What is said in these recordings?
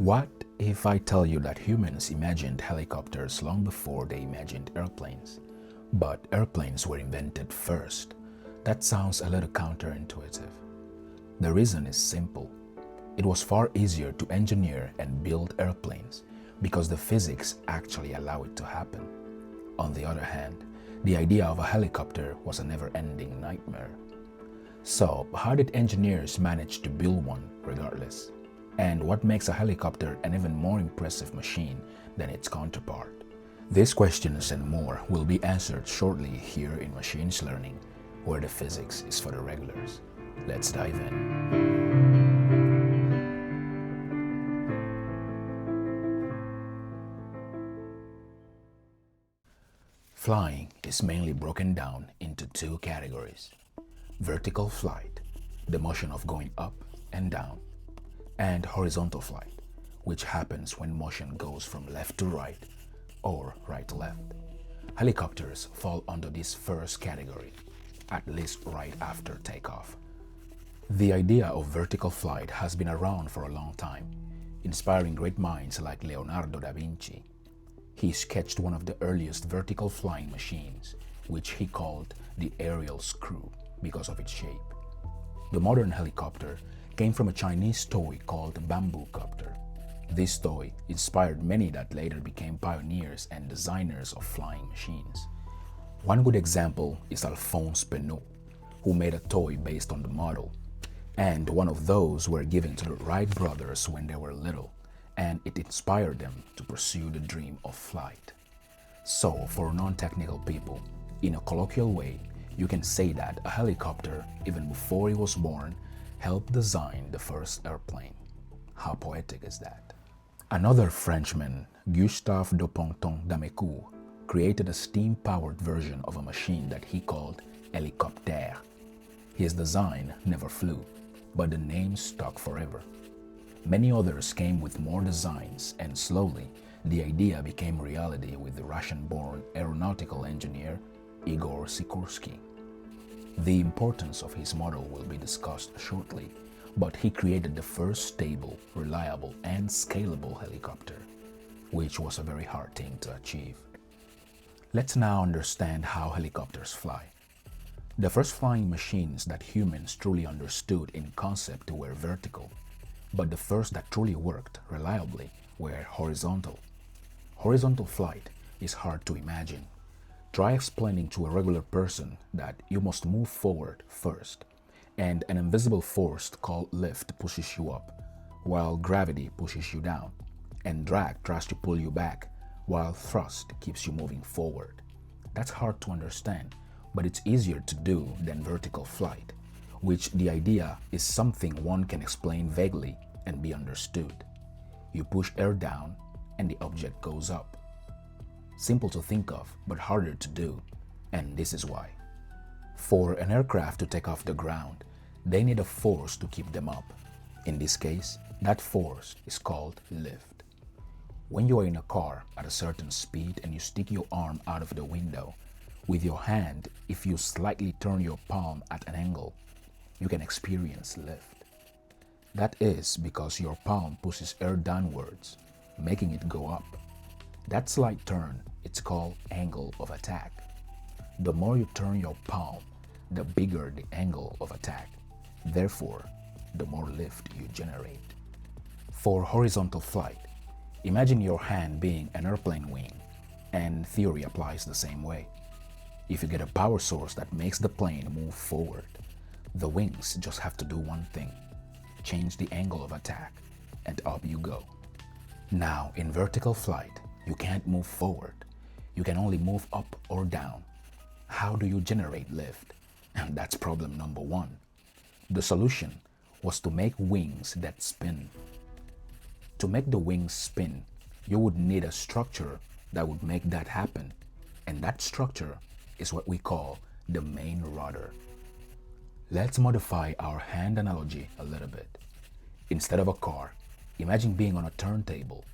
What if I tell you that humans imagined helicopters long before they imagined airplanes? But airplanes were invented first. That sounds a little counterintuitive. The reason is simple. It was far easier to engineer and build airplanes because the physics actually allow it to happen. On the other hand, the idea of a helicopter was a never-ending nightmare. So, how did engineers manage to build one regardless? And what makes a helicopter an even more impressive machine than its counterpart? These questions and more will be answered shortly here in Machines Learning, where the physics is for the regulars. Let's dive in. Flying is mainly broken down into two categories. Vertical flight, the motion of going up and down, and horizontal flight, which happens when motion goes from left to right or right to left. Helicopters fall under this first category, at least right after takeoff. The idea of vertical flight has been around for a long time, inspiring great minds like Leonardo da Vinci. He sketched one of the earliest vertical flying machines, which he called the aerial screw because of its shape. The modern helicopter came from a Chinese toy called bamboo copter. This toy inspired many that later became pioneers and designers of flying machines. One good example is Alphonse Pénaud, who made a toy based on the model, and one of those were given to the Wright brothers when they were little, and it inspired them to pursue the dream of flight. So, for non-technical people, in a colloquial way, you can say that a helicopter, even before it was born, helped design the first airplane. How poetic is that? Another Frenchman, Gustave de Ponton-d'Amécourt, created a steam-powered version of a machine that he called hélicoptère. His design never flew, but the name stuck forever. Many others came with more designs, and slowly, the idea became reality with the Russian-born aeronautical engineer Igor Sikorsky. The importance of his model will be discussed shortly, but he created the first stable, reliable, and scalable helicopter, which was a very hard thing to achieve. Let's now understand how helicopters fly. The first flying machines that humans truly understood in concept were vertical, but the first that truly worked reliably were horizontal. Horizontal flight is hard to imagine. Try explaining to a regular person that you must move forward first, and an invisible force called lift pushes you up, while gravity pushes you down, and drag tries to pull you back, while thrust keeps you moving forward. That's hard to understand, but it's easier to do than vertical flight, which the idea is something one can explain vaguely and be understood. You push air down and the object goes up. Simple to think of, but harder to do, and this is why. For an aircraft to take off the ground, they need a force to keep them up. In this case, that force is called lift. When you are in a car at a certain speed and you stick your arm out of the window, with your hand, if you slightly turn your palm at an angle, you can experience lift. That is because your palm pushes air downwards, making it go up. That slight turn, it's called angle of attack. The more you turn your palm, the bigger the angle of attack. Therefore, the more lift you generate. For horizontal flight, imagine your hand being an airplane wing, and theory applies the same way. If you get a power source that makes the plane move forward, the wings just have to do one thing: change the angle of attack, and up you go. Now, in vertical flight, you can't move forward. You can only move up or down. How do you generate lift? And that's problem number one. The solution was to make wings that spin. To make the wings spin, you would need a structure that would make that happen, and that structure is what we call the main rotor. Let's modify our hand analogy a little bit. Instead of a car, imagine being on a turntable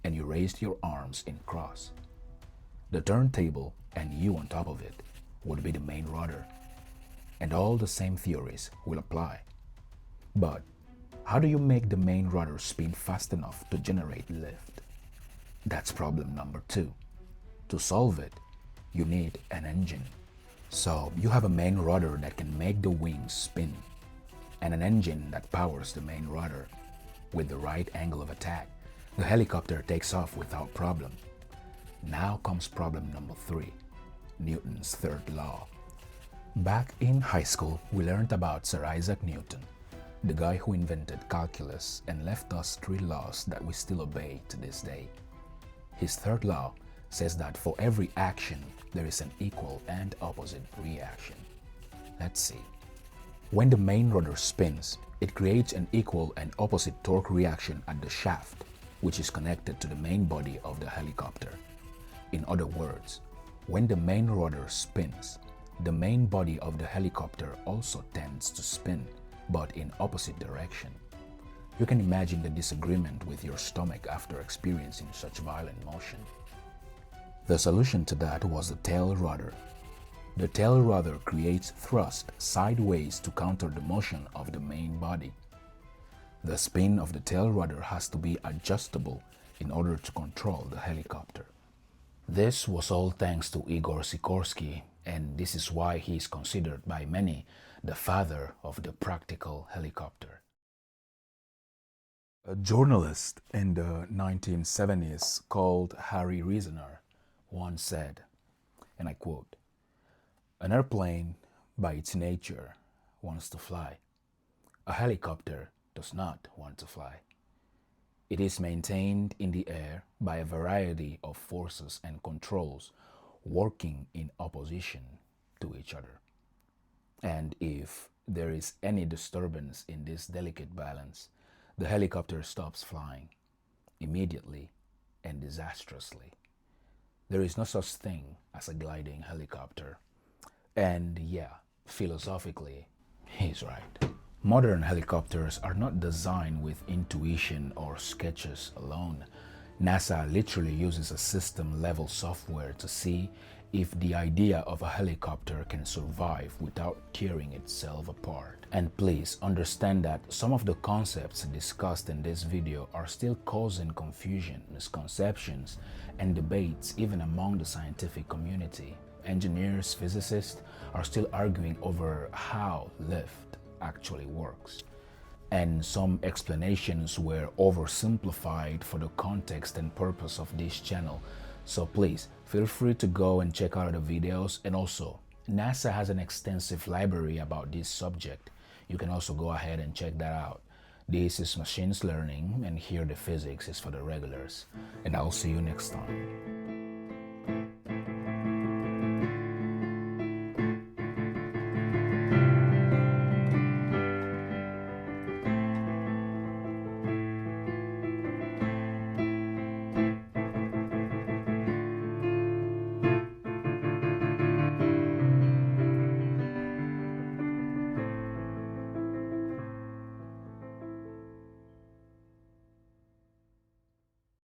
and you raised your arms in cross. The turntable and you on top of it would be the main rotor, and all the same theories will apply. But How do you make the main rotor spin fast enough to generate lift? That's problem number 2. To solve it, you need an engine. So you have a main rotor that can make the wings spin, and an engine that powers the main rotor. With the right angle of attack, the helicopter takes off without problem. Now comes problem number 3, Newton's third law. Back in high school, we learned about Sir Isaac Newton, the guy who invented calculus and left us 3 laws that we still obey to this day. His third law says that for every action, there is an equal and opposite reaction. Let's see. When the main rotor spins, it creates an equal and opposite torque reaction at the shaft, which is connected to the main body of the helicopter. In other words, when the main rotor spins, the main body of the helicopter also tends to spin, but in opposite direction. You can imagine the disagreement with your stomach after experiencing such violent motion. The solution to that was the tail rudder. The tail rudder creates thrust sideways to counter the motion of the main body. The spin of the tail rudder has to be adjustable in order to control the helicopter. This was all thanks to Igor Sikorsky, and this is why he is considered by many the father of the practical helicopter. A journalist in the 1970s called Harry Reasoner once said, and I quote, "An airplane, by its nature, wants to fly. A helicopter does not want to fly. It is maintained in the air by a variety of forces and controls working in opposition to each other. And if there is any disturbance in this delicate balance, the helicopter stops flying immediately and disastrously. There is no such thing as a gliding helicopter." And yeah, philosophically, he's right. Modern helicopters are not designed with intuition or sketches alone. NASA literally uses a system-level software to see if the idea of a helicopter can survive without tearing itself apart. And please understand that some of the concepts discussed in this video are still causing confusion, misconceptions, and debates even among the scientific community. Engineers, physicists are still arguing over how lift actually works. And some explanations were oversimplified for the context and purpose of this channel. So please feel free to go and check out the videos. And also, NASA has an extensive library about this subject. You can also go ahead and check that out. This is machines learning, and here the physics is for the regulars. And I'll see you next time.